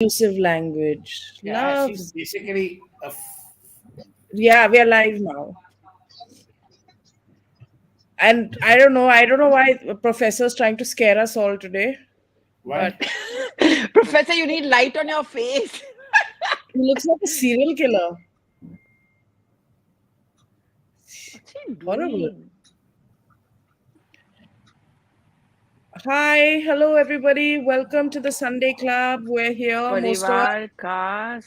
Abusive language. Yeah, she's Loves. basically Yeah, we are live now. And I don't know why professor's trying to scare us all today, but why? Professor, you need light on your face. he looks like a serial killer. What's he Horrible. doing? Hi, hello everybody. Welcome to the Sunday Club. We're here. Most of us. परिवार का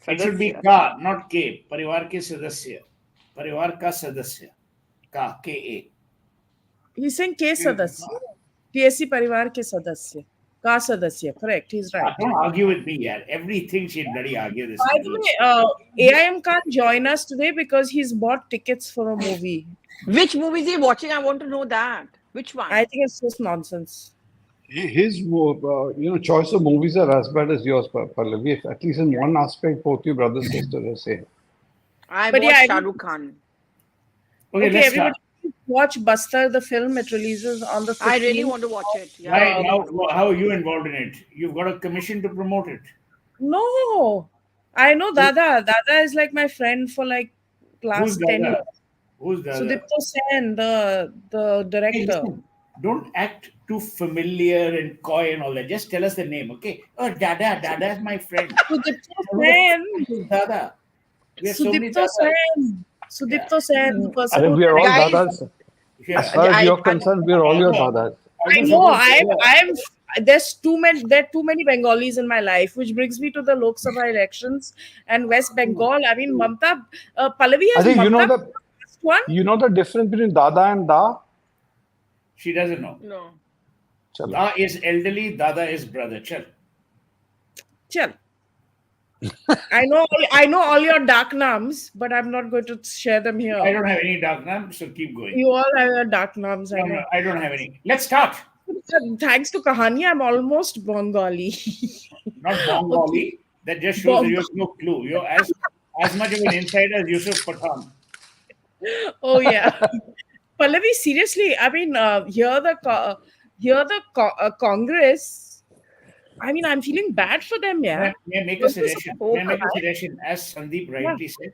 It should be सदस्य. ka, not k. परिवार के सदस्य. परिवार का सदस्य. Ka, K-A. He's saying K Sadasya. PSC Parivar ke Sadasya. Ka Sadasya. Correct. He's right. Don't argue with me, yeah. Everything she'd bloody argue this By the way, AIM can't join us today because he's bought tickets for a movie. Which movie is he watching? I want to know that. Which one? I think it's just nonsense. His choice of movies are as bad as yours, Pallavi. At least in one aspect, both your brothers and sisters are same. I But watched yeah, Shah Rukh Khan. Okay, let's start. everybody watch Bastar the film. It releases on the 15th. I really want to watch it. Yeah, Why, I really want to watch how are you involved in it? You've got a commission to promote it. No, I know Dada. Dada is like my friend for like Who's last 10 years. Dada? Who's Dada? Sudipto Sen, the Hey, director. listen, don't act too familiar and coy and all that. Just tell us the name, okay? Oh, Dada. Dada is my friend. Sudipto Sen. Who's Dada? We have so many Sudipto Dadas. Sen. Sudipto Sen, the person I think who we are all Guys, dadas. Yeah. As far as I- you're I- concerned, we're all your dadas. I know. I'm. There's too many. There are too many Bengalis in my life, which brings me to the Lok Sabha elections and West Bengal. I mean, Mamta Pallavi I has think Mamta first one. you know the difference between dada and da. She doesn't know. No. Chalo. Da is elderly, Dada is brother. Chal. Chal. I know all your dark names, but I'm not going to share them I here. don't have any dark names, so keep going. You all have your dark names. I No, know. no, I don't have any. Let's start. Thanks to Kahani, I'm almost Bengali. Not Bengali. That just shows that you have no clue. You're as much of an insider as Yusuf Pathan. Oh yeah, Pallavi. Seriously, I mean, Congress. I mean, I'm feeling bad for them. Yeah. May I make a This is suggestion? so May I make a bad. suggestion? As Sandeep rightly said,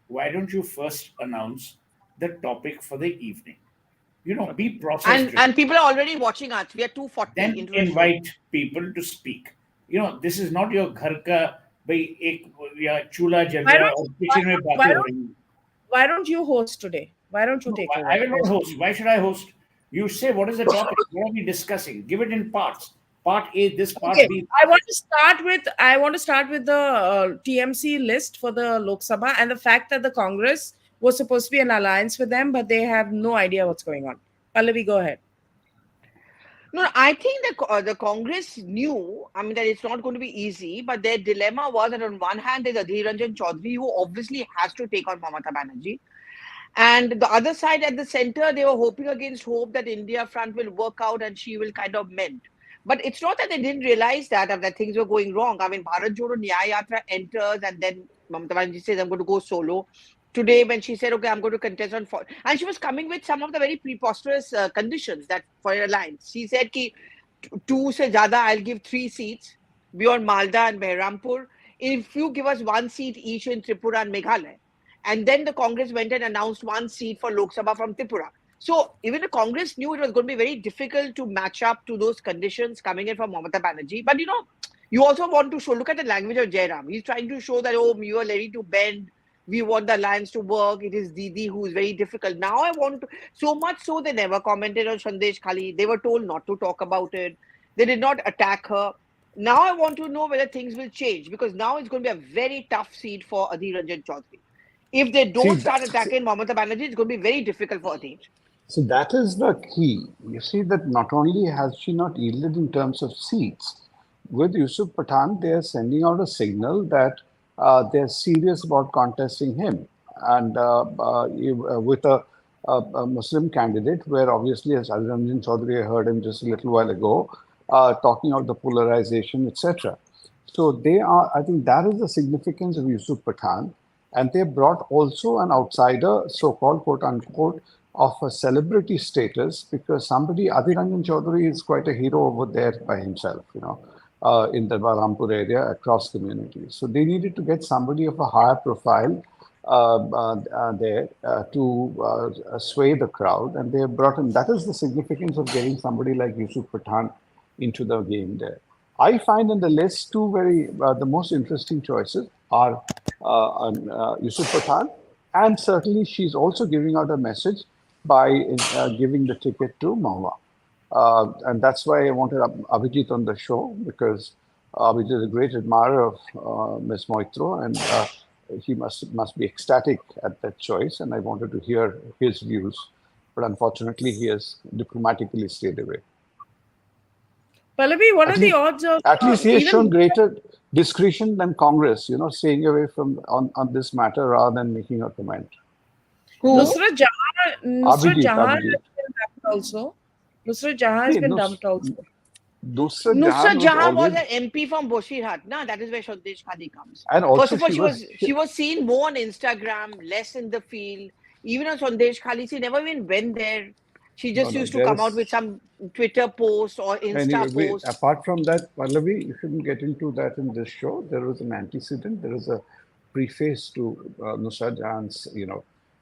why don't you first announce the topic for the evening? You know, be process And people are already watching us. We are 240 then into the show. invite people to speak. You know, this is not your घर का भाई एक या चूल्हा जल Why रहा don't- और kitchen में why बातें हो don't- रही हैं. Why don't you host today? Why don't you take over? I will not host. Why should I host? You say what is the topic? What are we discussing? Give it in parts. Part A, this part Okay, B. I want to start with the TMC list for the Lok Sabha and the fact that the Congress was supposed to be an alliance with them, but they have no idea what's going on. Pallavi, go ahead. No, I think the Congress knew, I mean, that it's not going to be easy, but their dilemma was that on one hand, there's Adhir Ranjan Chaudhary, who obviously has to take on Mamata Banerjee. And the other side at the center, they were hoping against hope that India front will work out and she will kind of mend. But it's not that they didn't realize that things were going wrong. I mean, Bharat Jodo Nyaya Yatra enters and then Mamata Banerjee says, I'm going to go solo. Today, when she said, okay, I'm going to contest on... And she was coming with some of the very preposterous conditions that for an alliance. She said, ki, 2 se zyada, I'll give 3 seats beyond Malda and Behrampur. If you give us 1 seat each in Tripura and Meghalaya. And then the Congress went and announced 1 seat for Lok Sabha from Tripura. So even the Congress knew it was going to be very difficult to match up to those conditions coming in from Mamata Banerjee. But, you know, you also want to show, look at the language of Jairam. He's trying to show that, oh, you are ready to bend. We want the alliance to work. It is Didi who is very difficult. Now I want to, so much so they never commented on Sandesh Khali. They were told not to talk about it. They did not attack her. Now I want to know whether things will change because now it's going to be a very tough seat for Adhir Ranjan Chaudhary. If they don't start attacking Mamata Banerjee, it's going to be very difficult for Adhir. So that is the key. You see that not only has she not yielded in terms of seats, with Yusuf Pathan, they are sending out a signal that they're serious about contesting him. And with a Muslim candidate, where obviously, as Adhir Ranjan Chaudhary, I heard him just a little while ago, talking about the polarization, etc. So they are, I think that is the significance of Yusuf Pathan. And they brought also an outsider, so-called quote unquote, of a celebrity status because somebody, Adhir Ranjan Chaudhary is quite a hero over there by himself, you know. in the Balrampur area across communities. So they needed to get somebody of a higher profile there to sway the crowd, and they have brought in. That is the significance of getting somebody like Yusuf Pathan into the game there. I find in the list two very the most interesting choices are Yusuf Pathan, and certainly she's also giving out a message by giving the ticket to Mahua. And that's why I wanted Abhijit on the show, because Abhijit is a great admirer of Ms. Moitro, and he must be ecstatic at that choice. And I wanted to hear his views, but unfortunately, he has diplomatically stayed away. Pallavi, what At are the least- odds of At least he has even- shown greater discretion than Congress, staying away from on this matter rather than making a comment. Who? Nusrat Jahan has Abhijit. been dumped also. Nusrat Jahan has Hey, been Nus- dumped also. Nusrat Nusrat Jahan was always- an MP from Boshirat. No, that is where Sandesh Khadi comes. and also First of all, she was seen more on Instagram, less in the field. Even on Sandesh Khali, she never even went there. She just No, used to come there's- out with some Twitter post or Insta Anyway, post. apart from that, Pallavi, you shouldn't get into that in this show. There was an antecedent. There is a preface to Nusrat Jahan's,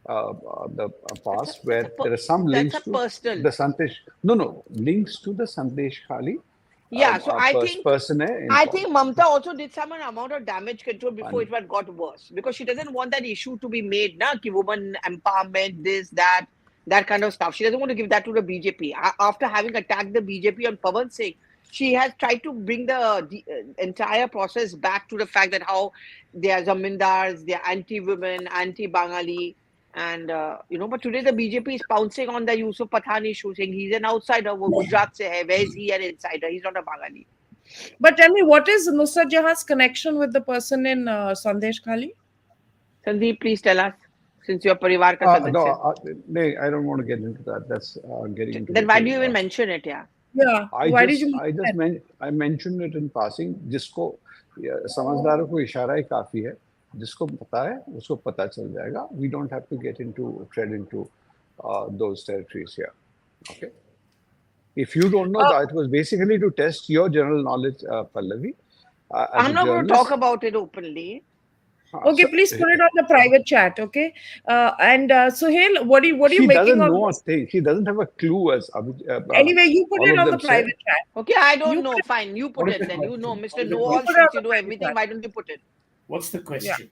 the past, where there are some links That's a to personal. the Sandesh. No, links to the Sandesh Khali. Yeah, so I think persona. I think Mamta also did some amount of damage control before And- it got worse, because she doesn't want that issue to be made, na, ki woman empowerment, this, that kind of stuff. She doesn't want to give that to the BJP. After having attacked the BJP on Pawan Singh, she has tried to bring the entire process back to the fact that how they are zamindars, they are anti-women, anti-Bangali. And, but today the BJP is pouncing on the Yusuf Pathan issue, saying he's an outsider. वो गुजरात से है. Where is he an insider? He's not a Bangali. But tell me, what is Nusrat Jahan's connection with the person in Sandesh Khali? Sandeep, please tell us, since you're Parivar ka sadasya. No, I don't want to get into that. That's getting into. Then why do you the- even mention it? Yeah. Yeah. Why did you? I mentioned it in passing. जिसको समझदारों को इशारा ही काफी है. जिसको पता है उसको पता चल जाएगा. We don't have to tread into those territories here. Okay. If you don't know that, it was basically to test your general knowledge, Pallavi. As I'm a not going to journalist. talk about it openly. Okay, So- please put it on the private chat. Okay. And Sohail, what are you She making doesn't of know a this? thing. She doesn't have a clue as Anyway, you put all it of on the them said. private chat. Okay, I don't You know. put- Fine, you put What is it the then. You know, question? Mr. What is the Know All, question? since you know everything, why don't you put it? What's the question?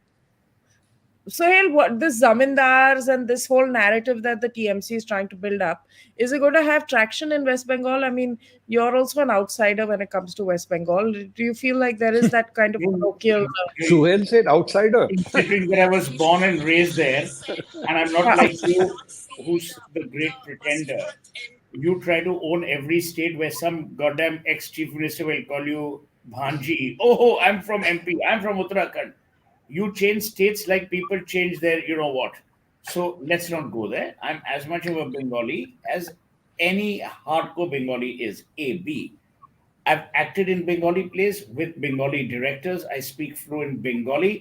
Sohail, what this zamindars and this whole narrative that the TMC is trying to build up, is it going to have traction in West Bengal? I mean, you're also an outsider when it comes to West Bengal. Do you feel like there is that kind of colloquial? Suhail said outsider. Considering that I was born and raised there, and I'm not like you, who's the great pretender. You try to own every state where some goddamn ex-chief minister will call you Bhanji. Oh, I'm from MP. I'm from Uttarakhand. You change states like people change their, you know what. So let's not go there. I'm as much of a Bengali as any hardcore Bengali is. A, B. I've acted in Bengali plays with Bengali directors. I speak fluent Bengali.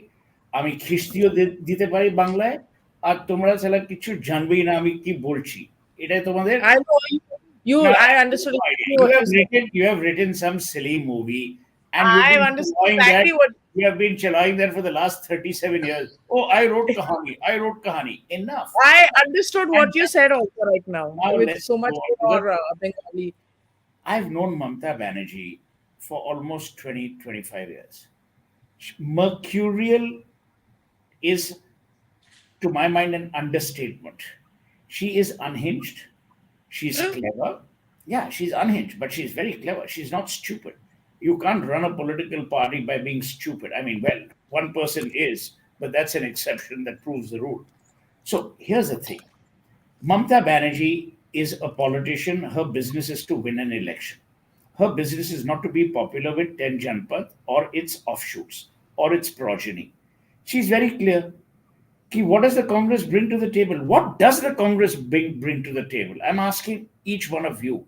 আমি খ্রিস্টীয় দিতে পারি বাংলায় আর তোমরা ছাড়া কিছু জানবেই না আমি কি বলছি এটাই তোমাদের I know you. No, I understood. you have written some silly movie and I understood exactly what. you have been challenging that for the last 37 years. Oh, I wrote kahani. Enough. I understood what you said also right now Now with let's so much go on. more Bengali. I've known Mamta Banerjee for almost 25 years. Mercurial is, to my mind, an understatement. She is unhinged. She's clever. Yeah, she's unhinged, but she's very clever. She's not stupid. You can't run a political party by being stupid. I mean, well, one person is, but that's an exception that proves the rule. So here's the thing. Mamta Banerjee is a politician. Her business is to win an election. Her business is not to be popular with 10 Janpath or its offshoots or its progeny. She's very clear. What does the Congress bring to the table? What does the Congress bring to the table? I'm asking each one of you.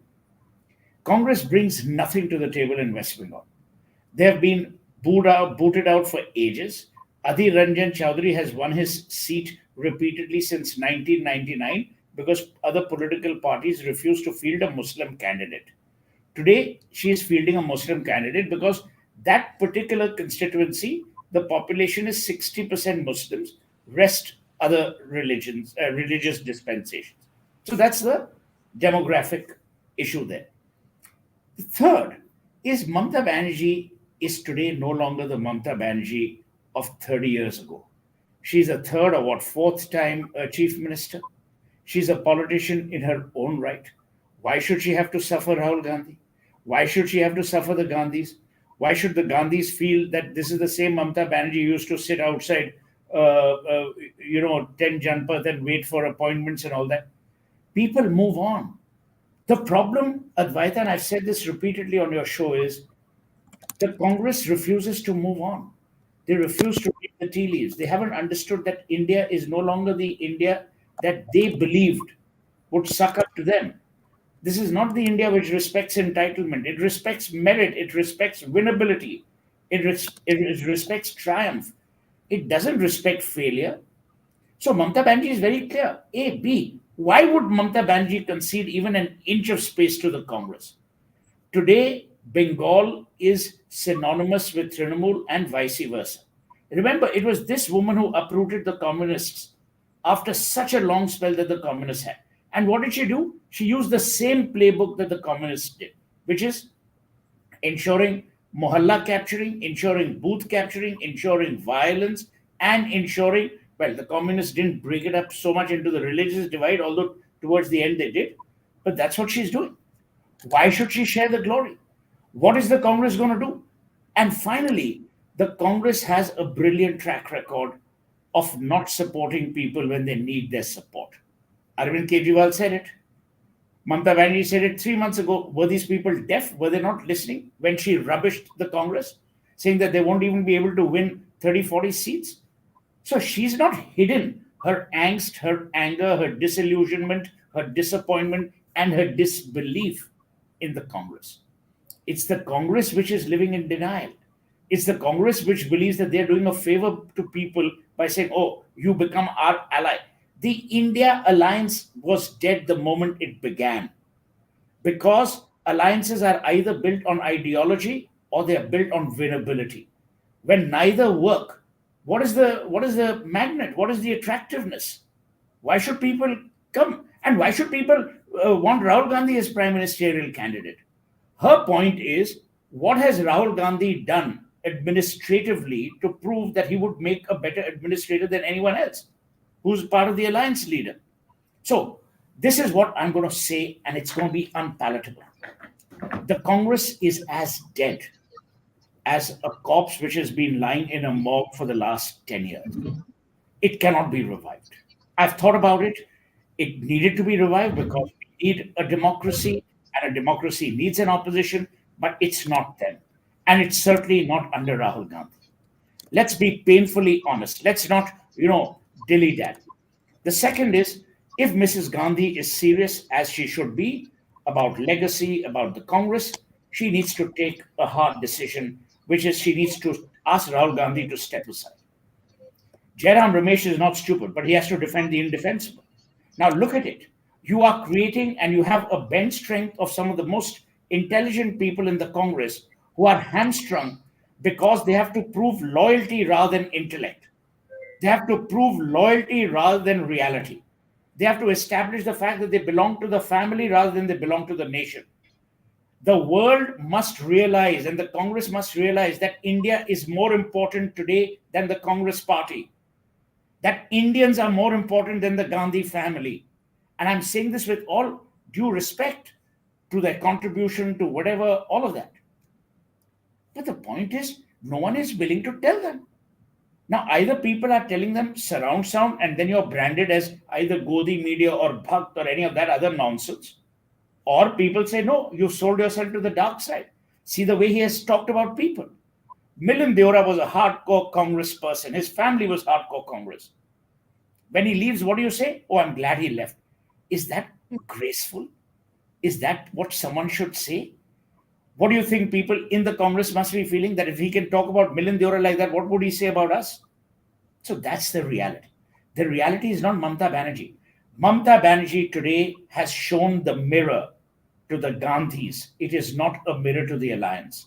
Congress brings nothing to the table in West Bengal. They have been booted out for ages. Adhir Ranjan Chaudhary has won his seat repeatedly since 1999 because other political parties refused to field a Muslim candidate. Today, she is fielding a Muslim candidate because that particular constituency, the population is 60% Muslims, rest other religions, religious dispensations. So that's the demographic issue there. The third is Mamata Banerjee is today no longer the Mamata Banerjee of 30 years ago. She's a third or what, fourth time chief minister. She's a politician in her own right. Why should she have to suffer Rahul Gandhi? Why should she have to suffer the Gandhis? Why should the Gandhis feel that this is the same Mamata Banerjee who used to sit outside, 10 Janpath and wait for appointments and all that? People move on. The problem, Advaita, and I've said this repeatedly on your show, is the Congress refuses to move on. They refuse to read the tea leaves. They haven't understood that India is no longer the India that they believed would suck up to them. This is not the India which respects entitlement. It respects merit. It respects winnability. It respects triumph. It doesn't respect failure. So Mamata Banerjee is very clear. A, B. Why would Mamata Banerjee concede even an inch of space to the Congress? Today, Bengal is synonymous with Trinamool and vice versa. Remember, it was this woman who uprooted the communists after such a long spell that the communists had. And what did she do? She used the same playbook that the communists did, which is ensuring mohalla capturing, ensuring booth capturing, ensuring violence, and ensuring, well, the communists didn't break it up so much into the religious divide, although towards the end they did. But that's what she's doing. Why should she share the glory? What is the Congress going to do? And finally, the Congress has a brilliant track record of not supporting people when they need their support. Arvind Kejriwal said it. Mamata Banerjee said it 3 months ago. Were these people deaf? Were they not listening when she rubbished the Congress, saying that they won't even be able to win 30, 40 seats? So she's not hidden her angst, her anger, her disillusionment, her disappointment, and her disbelief in the Congress. It's the Congress which is living in denial. It's the Congress which believes that they're doing a favor to people by saying, oh, you become our ally. The India alliance was dead the moment it began because alliances are either built on ideology or they are built on winnability. When neither work, what is the magnet? What is the attractiveness? Why should people come? And why should people want Rahul Gandhi as prime ministerial candidate? Her point is, what has Rahul Gandhi done administratively to prove that he would make a better administrator than anyone else who's part of the alliance leader? So this is what I'm going to say, and it's going to be unpalatable. The Congress is as dead as a corpse which has been lying in a morgue for the last 10 years. It cannot be revived. I've thought about it. It needed to be revived because we need a democracy, and a democracy needs an opposition, but it's not them. And it's certainly not under Rahul Gandhi. Let's be painfully honest. Let's not, dilly dally. The second is, if Mrs. Gandhi is serious, as she should be, about legacy, about the Congress, she needs to take a hard decision, which is she needs to ask Rahul Gandhi to step aside. Jairam Ramesh is not stupid, but he has to defend the indefensible. Now look at it. You are creating and you have a bench strength of some of the most intelligent people in the Congress who are hamstrung because they have to prove loyalty rather than intellect. They have to prove loyalty rather than reality. They have to establish the fact that they belong to the family rather than they belong to the nation. The world must realize, and the Congress must realize, that India is more important today than the Congress party. That Indians are more important than the Gandhi family. And I'm saying this with all due respect to their contribution to whatever, all of that. But the point is, no one is willing to tell them. Now, either people are telling them surround sound, and then you're branded as either Godi media or Bhakt or any of that other nonsense. Or people say, no, you've sold yourself to the dark side. See the way he has talked about people. Milind Deora was a hardcore Congress person. His family was hardcore Congress. When he leaves, what do you say? Oh, I'm glad he left. Is that graceful? Is that what someone should say? What do you think people in the Congress must be feeling, that if he can talk about Milind Deora like that, what would he say about us? So that's the reality. The reality is not Mamata Banerjee. Mamata Banerjee today has shown the mirror to the Gandhis. It is not a mirror to the alliance.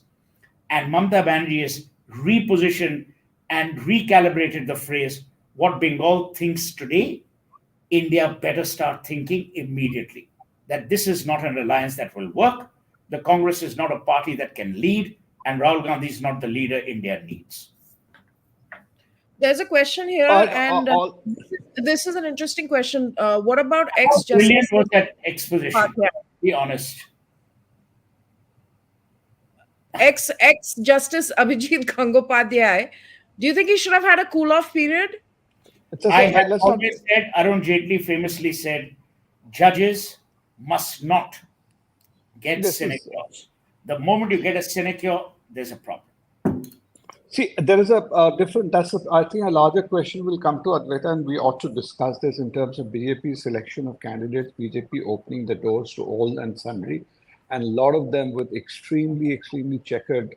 And Mamata Banerjee has repositioned and recalibrated the phrase, what Bengal thinks today, India better start thinking immediately. That this is not an alliance that will work. The Congress is not a party that can lead, and Rahul Gandhi is not the leader India needs. There's a question here, All, and all, this is an interesting question. What about How ex brilliant Justice was that exposition? Upadhyay? Be honest. Ex Justice Abhijit Gangopadhyay? Do you think he should have had a cool off period? I have let's not. always said, Arun Jaitley famously said, judges must not get This is, sinecures. The moment you get a sinecure, there's a problem. see, there is a different, I think a larger question will come to Advaita, and we ought to discuss this in terms of BJP's selection of candidates, BJP opening the doors to all and sundry, and a lot of them with extremely, extremely checkered,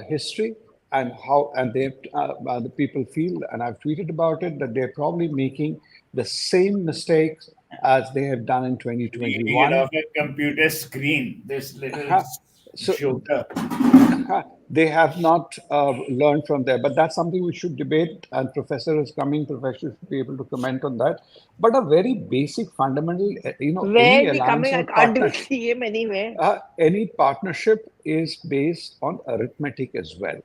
history, and the people feel, and I've tweeted about it, that they're probably making the same mistakes as they have done in Reading it 2021. off a computer screen, this little So joker. they have not learned from there, but that's something we should debate. And professor is coming, professor should be able to comment on that. But a very basic, fundamental, Where any we alliance coming? I or can't even partnership, see him anywhere. any partnership is based on arithmetic as well.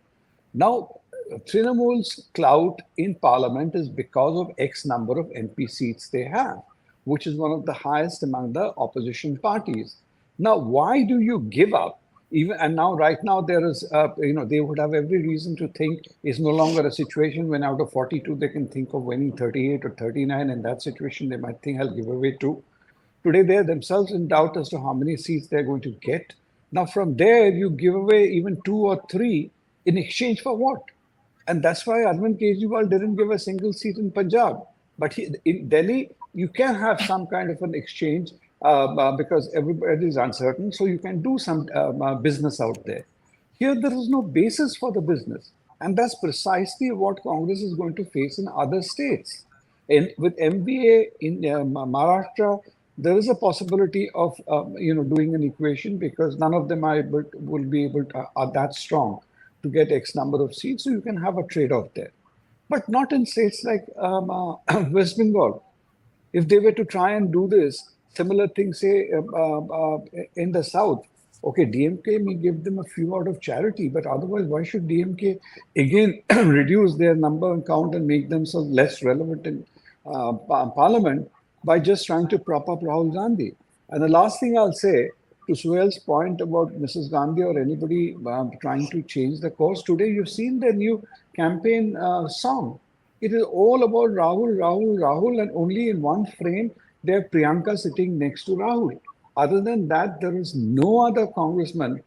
Now, Trinamool's clout in parliament is because of X number of MP seats they have, which is one of the highest among the opposition parties. Now, why do you give up? Even and now, right now, there is, they would have every reason to think it's no longer a situation when out of 42 they can think of winning 38 or 39. In that situation, they might think I'll give away 2. Today, they're themselves in doubt as to how many seats they're going to get. Now, from there, you give away even 2 or 3 in exchange for what? And that's why Arvind Kejriwal didn't give a single seat in Punjab. But in Delhi, you can have some kind of an exchange because everybody is uncertain. So you can do some business out there. Here, there is no basis for the business. And that's precisely what Congress is going to face in other states. With MBA in Maharashtra, there is a possibility of doing an equation because none of them will be able to, are that strong to get X number of seats. So you can have a trade-off there. But not in states like West Bengal. If they were to try and do this, similar thing, say, in the South, okay, DMK may give them a few out of charity, but otherwise, why should DMK again reduce their number and count and make themselves less relevant in parliament by just trying to prop up Rahul Gandhi? And the last thing I'll say, to Suhail's point about Mrs. Gandhi or anybody trying to change the course, today you've seen their new campaign song. It is all about Rahul, Rahul, Rahul, and only in one frame, they have Priyanka sitting next to Rahul. Other than that, there is no other congressman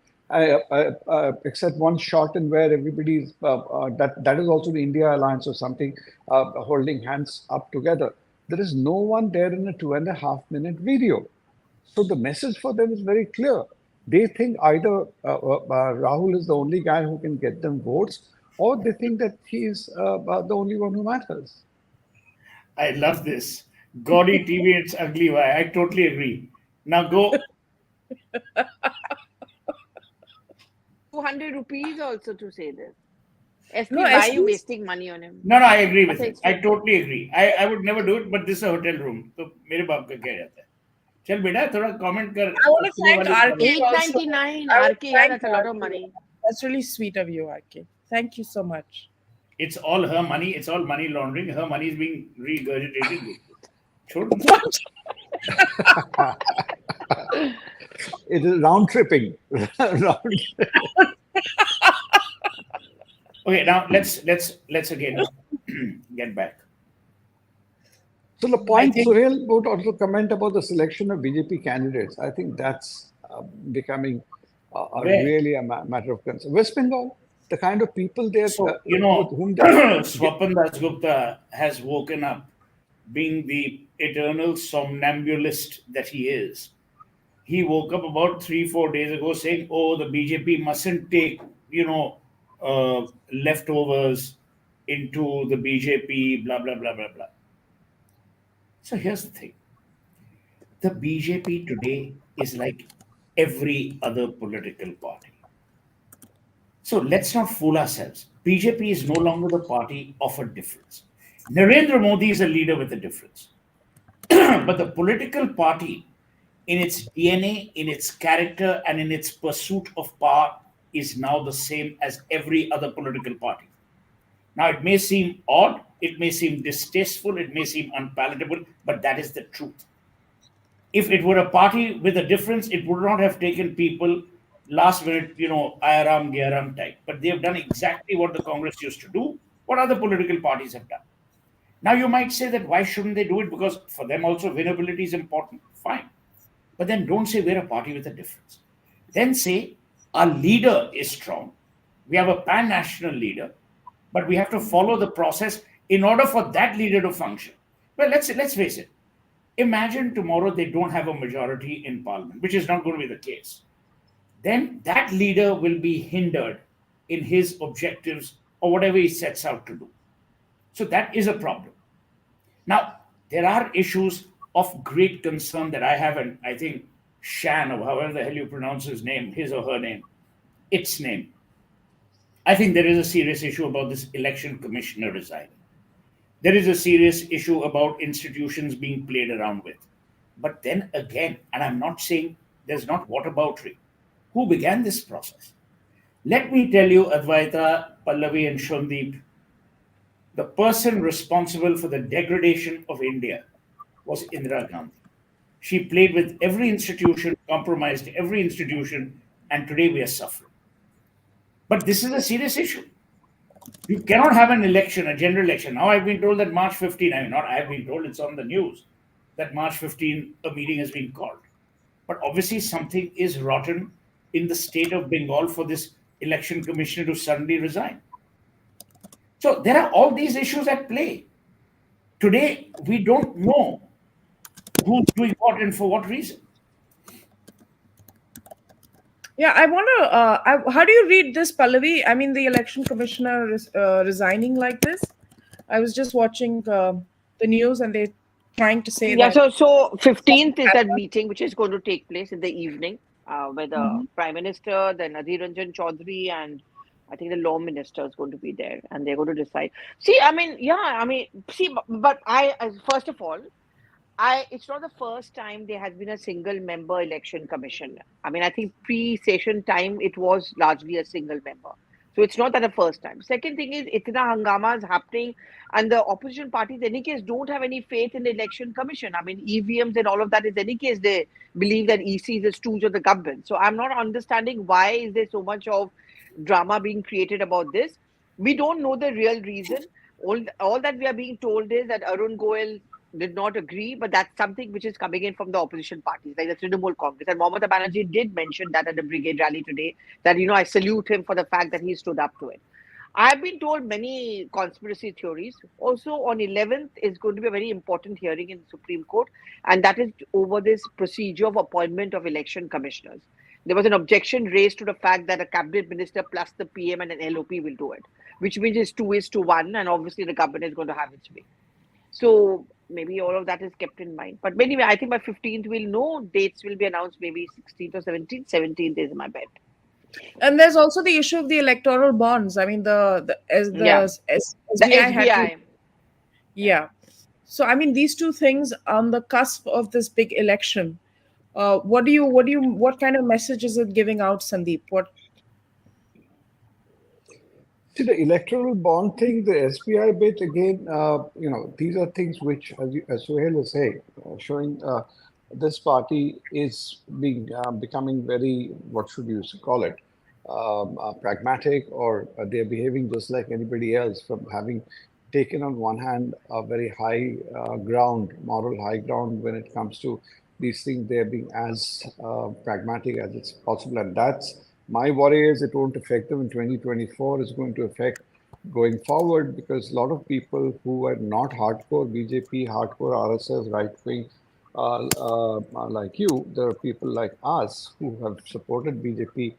except one shot in where everybody is, that is also the India Alliance or something, holding hands up together. There is no one there in a 2.5-minute video. So the message for them is very clear. They think either Rahul is the only guy who can get them votes, or they think that he is the only one who matters. I love this. Gaudy TV, it's ugly. I totally agree. Now go. 200 rupees also to say this. SP, No, why are SP you wasting money on him? No, I agree with That's it. I totally agree. I would never do it, but this is a hotel room. So मेरे बाप का क्या जाता है? चल बेटा थोड़ा comment कर. I want to thank RK also. 899, I would RK, yeah, thank that's a lot of RK. money. That's really sweet of you, RK. Thank you so much. It's all her money. It's all money laundering. Her money is being regurgitated. छोड़. It is round tripping. Okay, now let's again get back. So the point think- Suhail would also comment about the selection of BJP candidates. I think that's becoming Where? really a matter of concern. West Bengal, the kind of people there, So, with whom they Swapan Dasgupta has woken up, being the eternal somnambulist that he is. He woke up about 3-4 days ago saying, "Oh, the BJP mustn't take, leftovers into the BJP, blah blah blah blah blah." So here's the thing: the BJP today is like every other political party. So let's not fool ourselves. BJP is no longer the party of a difference. Narendra Modi is a leader with a difference. But the political party, in its DNA, in its character, and in its pursuit of power, is now the same as every other political party. Now, it may seem odd, it may seem distasteful, it may seem unpalatable, but that is the truth. If it were a party with a difference, it would not have taken people last minute, Ayaram, Gyaram type. But they have done exactly what the Congress used to do, what other political parties have done. Now, you might say that why shouldn't they do it? Because for them also, winnability is important. Fine. But then don't say we're a party with a difference. Then say our leader is strong. We have a pan national leader, but we have to follow the process in order for that leader to function. Well, let's face it. Imagine tomorrow they don't have a majority in parliament, which is not going to be the case. Then that leader will be hindered in his objectives or whatever he sets out to do. So that is a problem. Now, there are issues of great concern that I have, and I think Shan, or however the hell you pronounce his name, his or her name, its name. I think there is a serious issue about this election commissioner resigning. There is a serious issue about institutions being played around with. But then again, and I'm not saying there's not whataboutery. Who began this process? Let me tell you, Advaita, Pallavi, and Shundeep, the person responsible for the degradation of India was Indira Gandhi. She played with every institution, compromised every institution, and today we are suffering. But this is a serious issue. You cannot have an election, a general election. Now I've been told that March 15, I mean, not I've been told, it's on the news, that March 15, a meeting has been called. But obviously, something is rotten in the state of Bengal for this election commissioner to suddenly resign. So there are all these issues at play. Today, we don't know who's doing what and for what reason. Yeah, I want to. How do you read this, Pallavi? I mean, the election commissioner is resigning like this. I was just watching the news, and they're trying to say Yeah, that. so 15th is that meeting which is going to take place in the evening, where the Prime Minister, then Adhir Ranjan Chaudhary, and I think the Law Minister is going to be there, and they're going to decide. See, but first of all, it's not the first time there has been a single member election commission. I mean, I think pre-session time it was largely a single member. So it's not that the first time. Second thing is, itna hangama is happening, and the opposition parties, in any case, don't have any faith in the election commission. I mean, EVMs and all of that is, in any case, they believe that EC is a stooge of the government. So I'm not understanding why is there so much of drama being created about this. We don't know the real reason. All that we are being told is that Arun Goel did not agree, but that's something which is coming in from the opposition parties, like the Trinamool Congress. And Mamata Banerjee did mention that at the brigade rally today, that, I salute him for the fact that he stood up to it. I've been told many conspiracy theories. Also, on 11th is going to be a very important hearing in the Supreme Court, and that is over this procedure of appointment of election commissioners. There was an objection raised to the fact that a cabinet minister plus the PM and an LOP will do it, which means it's 2:1, and obviously the government is going to have its way. So maybe all of that is kept in mind. But anyway, I think by 15th we'll know. Dates will be announced maybe 16th or 17th. 17th is my bet. And there's also the issue of the electoral bonds. I mean, the SBI had to, SBI. yeah. So I mean, these two things on the cusp of this big election. What kind of message is it giving out, Sandeep? See, the electoral bond thing, the SBI bit, again, these are things which, as Suhail is saying, showing this party is becoming very, what should you call it, pragmatic, or they're behaving just like anybody else, from having taken on one hand a very high ground, moral high ground when it comes to these things. They're being as pragmatic as it's possible, and that's my worry is it won't affect them in 2024. It's going to affect going forward, because a lot of people who are not hardcore BJP, hardcore RSS, right wing, like you, there are people like us who have supported BJP.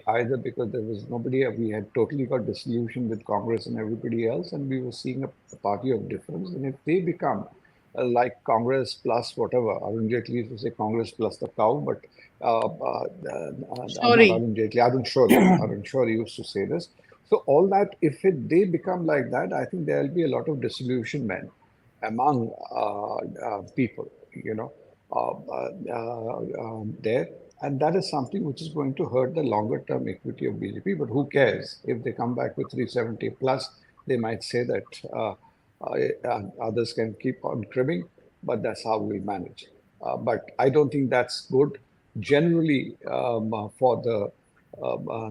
Either because there was nobody, we had totally got disillusioned with Congress and everybody else, and we were seeing a party of difference. And if they become like Congress plus whatever. Arun Jaitley used to say Congress plus the cow, but not Sorry. Arun Jaitley, Arun Shori. Arun Shori used to say this. So all that, if they become like that, I think there will be a lot of disillusionment among people, there. And that is something which is going to hurt the longer term equity of BJP. But who cares? If they come back with 370 plus, they might say that others can keep on cribbing, but that's how we manage. But I don't think that's good generally for the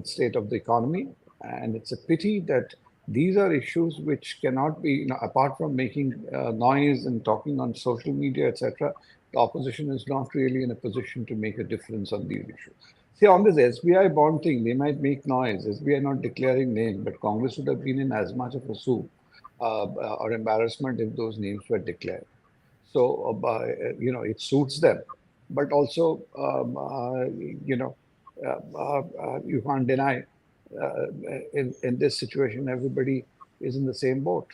state of the economy. And it's a pity that these are issues which cannot be, apart from making noise and talking on social media, etc. The opposition is not really in a position to make a difference on these issues. See, on this SBI bond thing, they might make noise. SBI not declaring name, but Congress would have been in as much of a soup or embarrassment if those names were declared. So, it suits them. But also, you can't deny in this situation, everybody is in the same boat.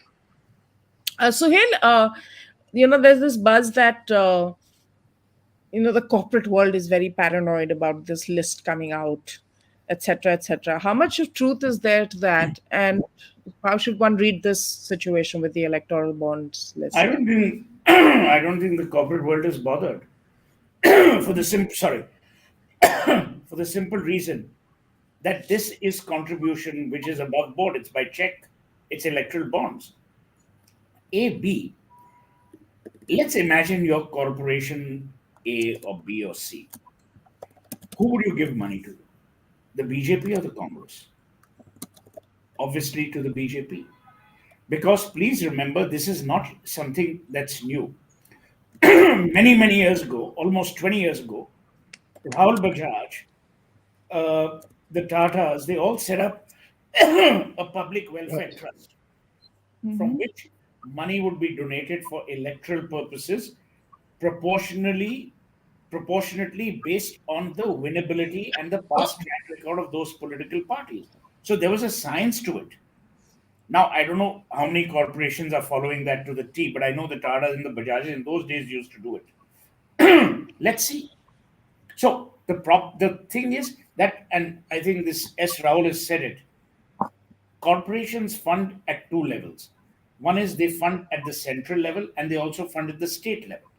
Sohail, there's this buzz that the corporate world is very paranoid about this list coming out, etc., etc. How much of truth is there to that, and how should one read this situation with the electoral bonds I list? don't think I don't think the corporate world is bothered for the for the simple reason that this is contribution which is above board. It's by check. It's electoral bonds. A B. Let's imagine your corporation A or B or C. Who would you give money to? The BJP or the Congress? Obviously to the BJP. Because please remember, this is not something that's new. Many years ago, almost 20 years ago, Rahul Bajaj, the Tatas, they all set up a public welfare trust from which money would be donated for electoral purposes proportionally proportionately based on the winnability and the past track record of those political parties. So there was a science to it. Now I don't know how many corporations are following that to the T, but I know the Tatas and the Bajajas in those days used to do it. Let's see. So the thing is that, and I think this S. Raul has said it. Corporations fund at two levels. One is they fund at the central level, and they also fund at the state level.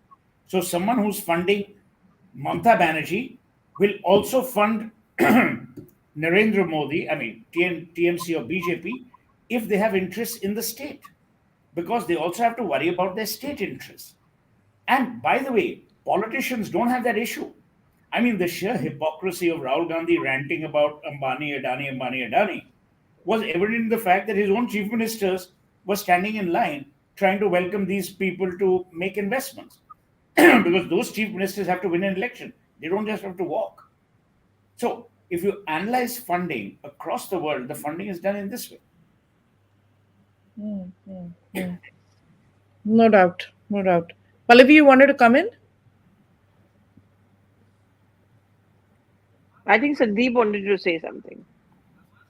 So someone who's funding Mamata Banerjee will also fund Narendra Modi, I mean TMC or BJP, if they have interests in the state, because they also have to worry about their state interests. And by the way, politicians don't have that issue. I mean, the sheer hypocrisy of Rahul Gandhi ranting about Ambani, was evident in the fact that his own chief ministers were standing in line trying to welcome these people to make investments. Because those chief ministers have to win an election. They don't just have to walk. So if you analyze funding across the world, the funding is done in this way. No doubt, no doubt. Pallavi, you wanted to come in? I think Sandeep wanted to say something.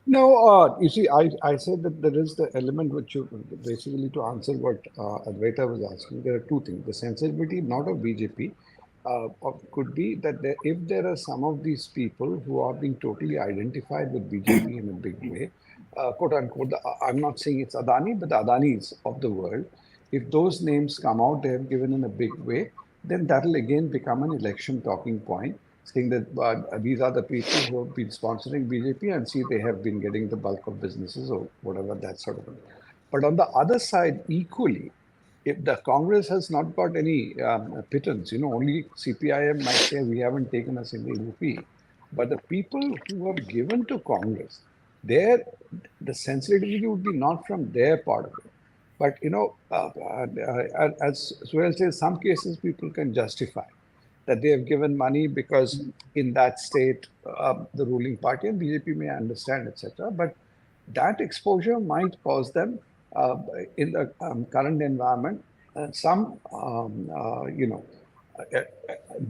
No, you see, I said that there is the element which you basically to answer what Advaita was asking. There are two things. The sensibility, not of BJP, could be that if there are some of these people who are being totally identified with BJP in a big way, quote unquote, I'm not saying it's Adani, but the Adanis of the world, if those names come out, they have given in a big way, then that will again become an election talking point, saying that these are the people who have been sponsoring BJP and see they have been getting the bulk of businesses or whatever, that sort of thing. But on the other side, equally, if the Congress has not got any pittance, only CPIM might say we haven't taken a single rupee. But the people who have given to Congress, the sensitivity would be not from their part of it. But, as Suhail says, some cases people can justify that they have given money because in that state, the ruling party and BJP may understand, etc. But that exposure might cause them in the current environment some,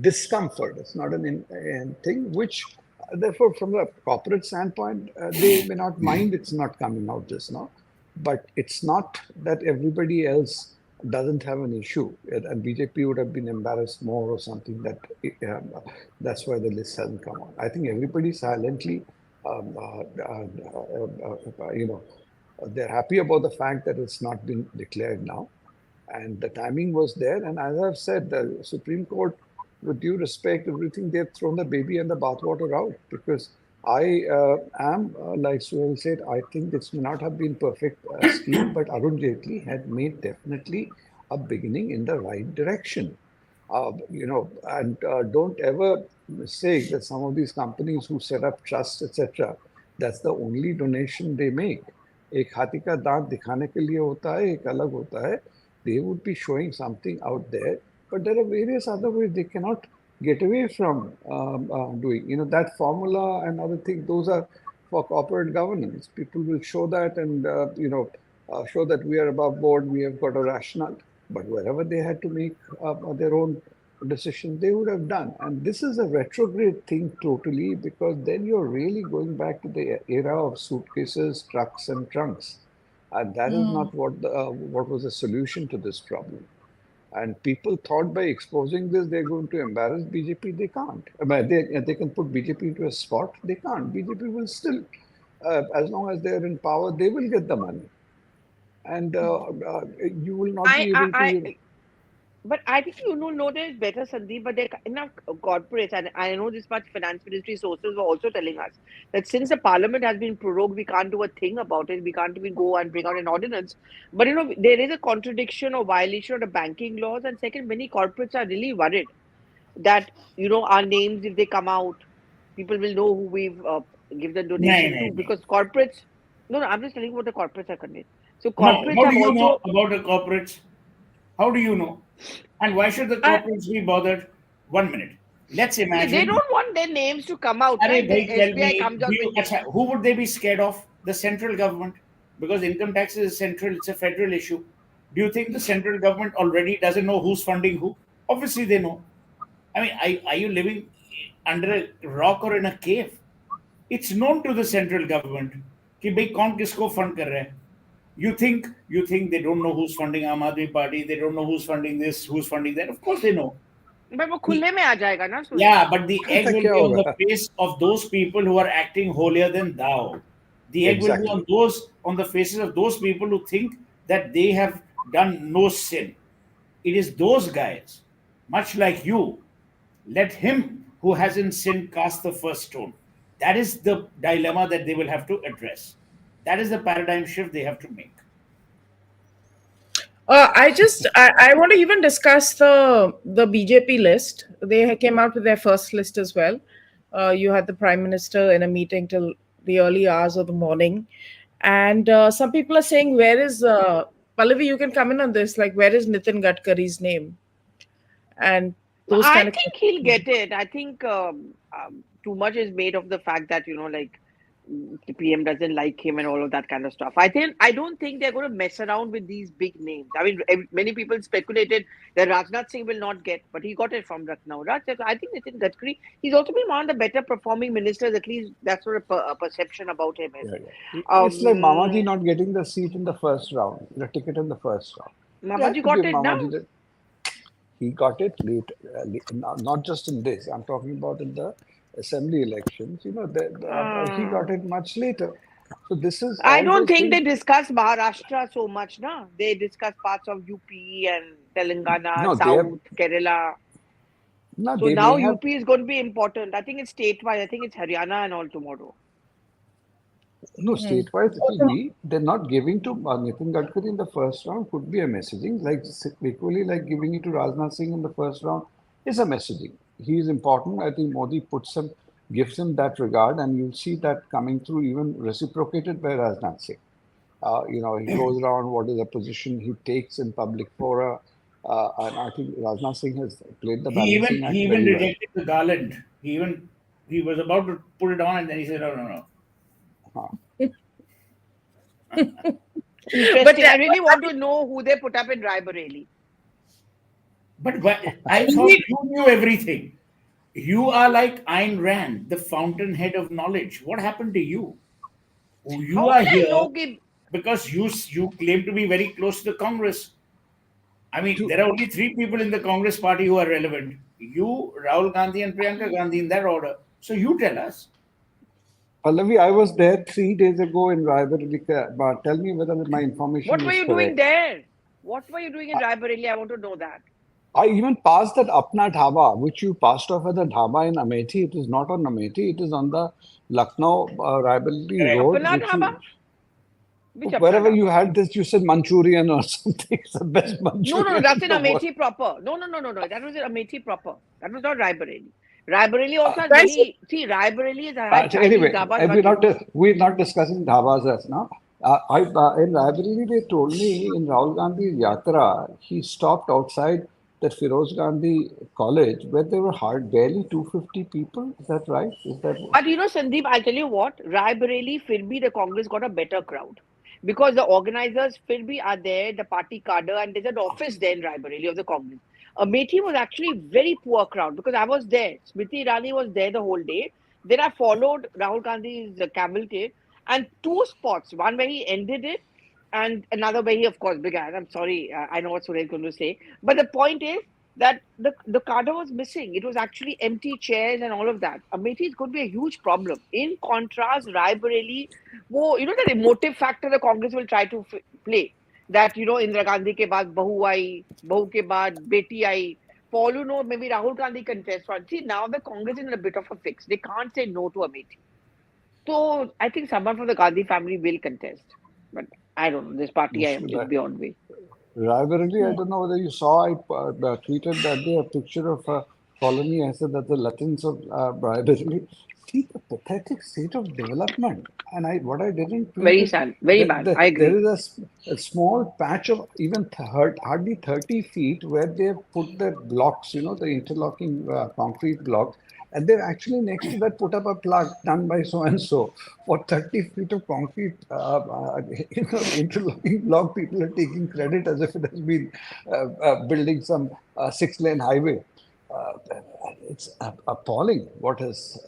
discomfort. It's not an thing which, therefore, from the corporate standpoint, they may not mind it's not coming out just now. But it's not that everybody else doesn't have an issue, and BJP would have been embarrassed more or something that that's why the list hasn't come on. I think everybody silently, um, uh, uh, you know, they're happy about the fact that it's not been declared now, and the timing was there. And as I've said, the Supreme Court, with due respect, everything they've thrown the baby and the bathwater out because I am, like Suhail said, I think this may not have been perfect scheme, but Arun Jaitley had made definitely a beginning in the right direction. And don't ever say that some of these companies who set up trusts, etc., that's the only donation they make. एक हाथी का दांत दिखाने के लिए होता है, एक अलग होता है. They would be showing something out there, but there are various other ways they cannot get away from doing. That formula and other things, those are for corporate governance. People will show that and, show that we are above board, we have got a rationale. But wherever they had to make their own decision, they would have done. And this is a retrograde thing totally because then you're really going back to the era of suitcases, trucks, and trunks. And that is not what was the solution to this problem. And people thought by exposing this, they're going to embarrass BJP. They can't. They can put BJP into a spot. They can't. BJP will still, as long as they're in power, they will get the money. And you will not be able to. But I think know this better, Sandeep. But they're enough corporates, and I know this much. Finance Ministry sources were also telling us that since the Parliament has been prorogued, we can't do a thing about it. We can't even go and bring out an ordinance. But there is a contradiction or violation of the banking laws. And second, many corporates are really worried that our names, if they come out, people will know who we've given donation to because corporates. No, I'm just telling you what the corporates are conveying. So corporates how do you have know also. about the corporates? How do you know? And why should the corporates be bothered? 1 minute. Let's imagine. They don't want their names to come out. Arey, Right? bhai, The tell SBI me, comes out with who would they be scared of? The central government. Because income tax is central, it's a federal issue. Do you think the central government already doesn't know who's funding who? Obviously, they know. I mean, are you living under a rock or in a cave? It's known to the central government कि भाई कौन किसको fund कर रहा है. You think they don't know who's funding Aam Aadmi Party? They don't know who's funding this, who's funding that. Of course they know. But वो खुले में आ जाएगा ना. Yeah, but the egg will be on the face of those people who are acting holier than thou. The egg will be on the faces of those people who think that they have done no sin. It is those guys, much like you. Let him who hasn't sinned cast the first stone. That is the dilemma that they will have to address. That is the paradigm shift they have to make. I want to even discuss the BJP list. They came out with their first list as well. You had the Prime Minister in a meeting till the early hours of the morning. And some people are saying, where is Pallavi, you can come in on this, like where is Nitin Gadkari's name? And those I think he'll get it. I think too much is made of the fact that the PM doesn't like him and all of that kind of stuff. I don't think they're going to mess around with these big names. I mean, many people speculated that Rajnath Singh will not get, but he got it from Lucknow. I think Nitin Gadkari, he's also been one of the better performing ministers. At least that's what a perception about him is. Yeah. It's like Mamaji not getting the seat in the first round, the ticket in the first round. Mamaji got it now. He got it late, not just in this. I'm talking about in the assembly elections. He got it much later. So this is. I don't think they discuss Maharashtra so much, na. They discuss parts of UP and Telangana, South, Kerala. No, so now UP is going to be important. I think it's statewide. I think it's Haryana and all tomorrow. No, statewide it will be. They're not giving to Nitin Gadkari in the first round. Could be a messaging, like equally like giving it to Rajnath Singh in the first round is a messaging. He is important. I think Modi gives him that regard, and you'll see that coming through, even reciprocated by Rajnath Singh. He goes around what is the position he takes in public fora, and I think Rajnath Singh has played the balancing act. He even rejected the garland. He was about to put it on, and then he said, "No." Interesting. I really want to know who they put up in Raebareli. But I thought you knew everything. You are like Ayn Rand, the fountainhead of knowledge. What happened to you? You are here because you claim to be very close to the Congress. I mean, there are only three people in the Congress party who are relevant. You, Rahul Gandhi, and Priyanka Gandhi in that order. So you tell us. Pallavi, I was there 3 days ago in Raebareli, but tell me whether my information What were is you doing correct. there? What were you doing in Raebareli? I want to know that. I even passed that Apna Dhaba, which you passed off as a dhaba in Amethi. It is not on Amethi. It is on the Lucknow Raebareli Correct. road, Apna which Dhaba? you Which Apna wherever you Dhaba? had this, you said Manchurian or something. It's the best No, Manchurian that's in in the world. Amethi proper. No. That was in Amethi proper. That was not Raebareli. Raebareli also has Guys, very. See, Raebareli has had Chinese Anyway, dhabas. we're not discussing dhabas as now. In Raebareli, they told me in Rahul Gandhi's Yatra, he stopped outside that Firoz Gandhi College where there were barely 250 people. Is that right? Is that But Sandeep, I'll tell you what, Raebareli, फिर भी the Congress got a better crowd. Because the organizers फिर भी are there, the party cadre, and there's an office there in Raebareli of the Congress. Amethi was actually very poor crowd because I was there. Smriti Irani was there the whole day. Then I followed Rahul Gandhi's cavalcade and two spots, one where he ended it and another where he, of course, began. I'm sorry, I know what Suraj is going to say. But the point is, that the cadre was missing. It was actually empty chairs and all of that. Amethi is going to be a huge problem. In contrast, Raebareli, that emotive factor the Congress will try to play. That, Indira Gandhi ke baad bahu aayi, bahu ke baad beti aayi. For all you know, maybe Rahul Gandhi contests one. See, now the Congress is in a bit of a fix. They can't say no to Amethi. So I think someone from the Gandhi family will contest. But I don't know. This party I am just beyond me. Raebareli? I don't know whether you saw. I tweeted that day a picture of a colony. I said that the Latins of Raebareli. See the pathetic state of development. And what I didn't tweet Very is sad. Very bad. I agree. there is a small patch of even hardly 30 feet where they've put their blocks, the interlocking concrete blocks. And they've actually next to that put up a plug done by so and so for 30 feet of concrete, interlocking block. People are taking credit as if it has been building some 6-lane highway. It's appalling what has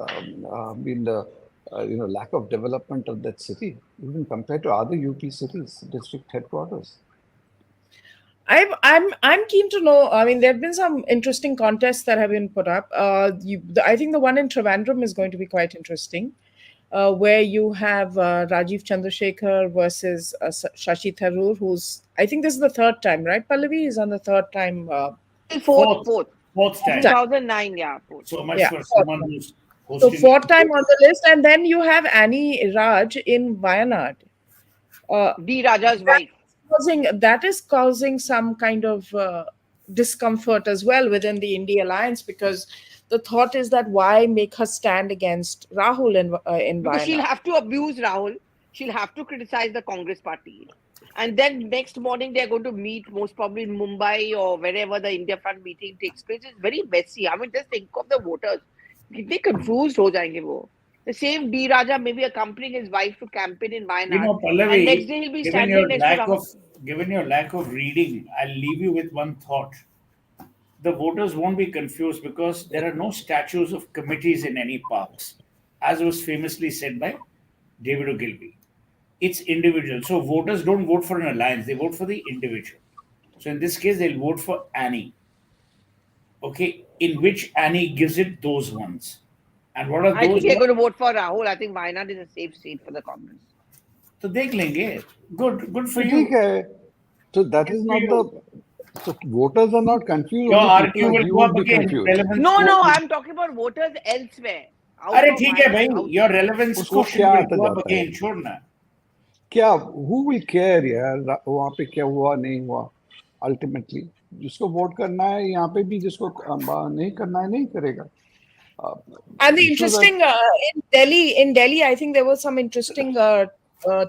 been the lack of development of that city, even compared to other UP cities, district headquarters. I'm keen to know. I mean, there have been some interesting contests that have been put up. I think the one in Trivandrum is going to be quite interesting, where you have Rajiv Chandrasekhar versus Shashi Tharoor, who's, I think this is the third time, right? Pallavi is on the third time. Fourth time. 2009, yeah. Fourth. So much Yeah, for someone who's So hosting. fourth time on the list, and then you have Annie Raj in Wayanad. D. Raja's wife. That is causing some kind of discomfort as well within the India alliance, because the thought is that why make her stand against Rahul in Because she'll Wayanad? have to abuse Rahul. She'll have to criticize the Congress party. And then next morning they're going to meet most probably in Mumbai or wherever the India Front meeting takes place. It's very messy. I mean, just think of the voters. They confused ho jayenge wo. The same D. Raja may be accompanying his wife to campaign in Wayanad. Pallavi, and next day he'll be standing next to Rahul. Given your lack of reading, I'll leave you with one thought. The voters won't be confused because there are no statues of committees in any parks, as was famously said by David Ogilvy. It's individual. So voters don't vote for an alliance, they vote for the individual. So in this case, they'll vote for Annie. Okay, in which Annie gives it those ones. And what are I those? think they're going to vote for Rahul. I think Wayanad is a safe seat for the Congress. So dekh lenge. Good for ठीक you. है. So that is not the. So voters are not confused. Your only people argument like you will be again. confused. No, I'm talking about voters elsewhere. अरे ठीक है भाई, your relevance उसको quotient क्या will आता go up जाता है? again, छोड़ना. क्या who will care यार वहाँ पे क्या हुआ नहीं हुआ ultimately जिसको वोट करना है यहाँ पे भी जिसको नहीं करना है नहीं करेगा. And the interesting in Delhi, I think there were some interesting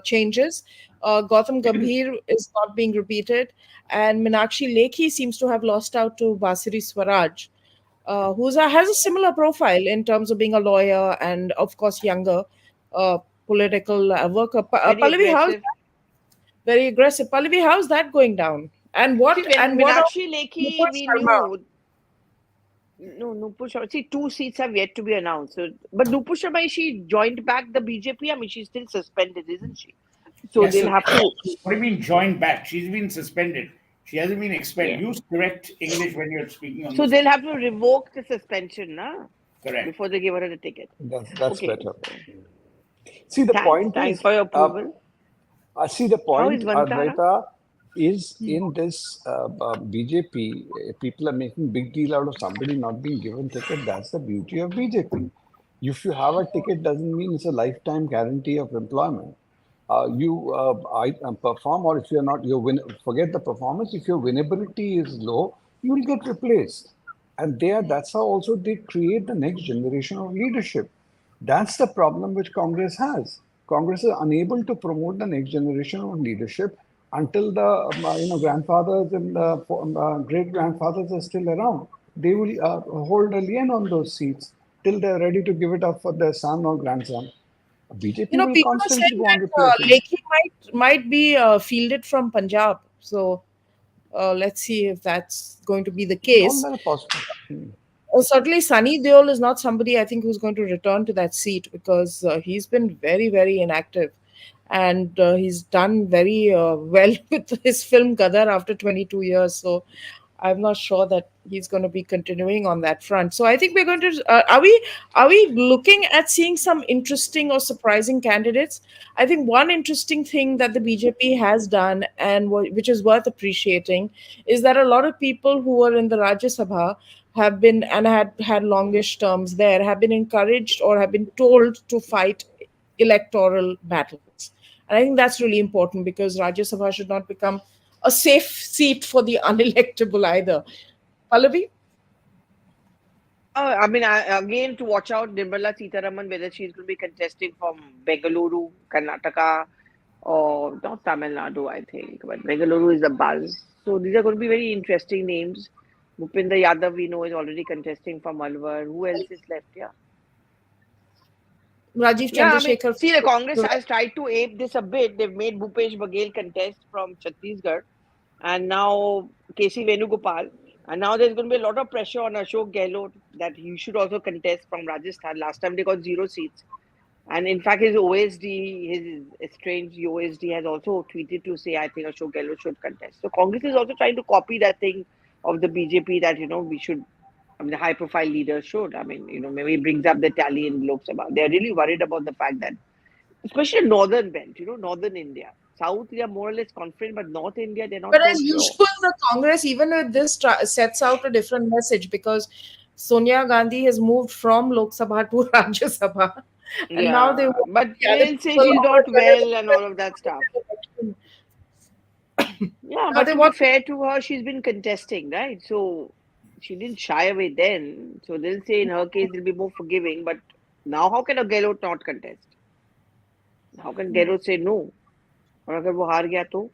changes. Gautam Gambhir is not being repeated, and Meenakshi Lekhi seems to have lost out to Basiri Swaraj, who has a similar profile in terms of being a lawyer and, of course, younger political worker. Pallavi, how's that? Very aggressive. Pallavi, how's that going down? And what? See, and Meenakshi what? Lekhi, we knew. No, Nupur Sharma. See, 2 seats have yet to be announced. So, but Nupur Sharma, she joined back the BJP. I mean, she's still suspended, isn't she? So Yes, they'll have to. What do you mean joined back? She's been suspended. She hasn't been expelled. Yeah. Use correct English when you're speaking on So this. they'll have to revoke the suspension, na? Correct. Before they give her the ticket. That's Okay. better. See, the Thanks. point Thanks is, for your approval. see, the How point, is Vantara? Advaita, is in this BJP, people are making big deal out of somebody not being given ticket. That's the beauty of BJP. If you have a ticket, doesn't mean it's a lifetime guarantee of employment. I perform, or if you're not, you win. Forget the performance. If your winnability is low, you will get replaced. And that's how also they create the next generation of leadership. That's the problem which Congress has. Congress is unable to promote the next generation of leadership until the grandfathers and great grandfathers are still around. They will hold a lien on those seats till they're ready to give it up for their son or grandson. BJP will People are constantly saying go on that replacing. Lekhi might be fielded from Punjab. So let's see if that's going to be the All case. that are possible. Certainly, Sunny Deol is not somebody I think who's going to return to that seat because he's been very, very inactive. And he's done very well with his film Gadar after 22 years. So I'm not sure that he's going to be continuing on that front. So I think we're going to. Are we looking at seeing some interesting or surprising candidates? I think one interesting thing that the BJP has done and which is worth appreciating is that a lot of people who were in the Rajya Sabha have been and had longish terms there have been encouraged or have been told to fight electoral battles. And I think that's really important because Rajya Sabha should not become a safe seat for the unelectable either. Pallavi? I mean, again, to watch out Nirmala Sitharaman, whether she's going to be contesting from Bengaluru, Karnataka, or not Tamil Nadu, I think. But Bengaluru is the buzz. So these are going to be very interesting names. Bhupinder Yadav, we know, is already contesting from Alwar. Who else is left? Yeah. Rajiv Yeah, I mean, Chandrasekhar. see, the Congress has tried to ape this a bit. They've made Bhupesh Baghel contest from Chhattisgarh and now KC Venugopal. And now there's going to be a lot of pressure on Ashok Gehlot that he should also contest from Rajasthan. Last time they got 0 seats. And in fact, his OSD, his estranged OSD, has also tweeted to say, I think Ashok Gehlot should contest. So Congress is also trying to copy that thing of the BJP that, we should, I mean, the high profile leaders should. I mean, maybe brings up the tally in Lok Sabha. They're really worried about the fact that, especially northern belt, northern India. South, they are more or less confident, but North India, they're not But so as sure. usual, the Congress, even with this, sets out a different message because Sonia Gandhi has moved from Lok Sabha to Rajya Sabha. And now they want but the other they'll say people she's on not the well and all of that stuff. Yeah, Now but they to be want fair to her, she's been contesting, right? So she didn't shy away then. So they'll say in her case they'll be more forgiving. But now how can a Gehlot not contest? How can Gehlot say no? और अगर वो हार गया तो?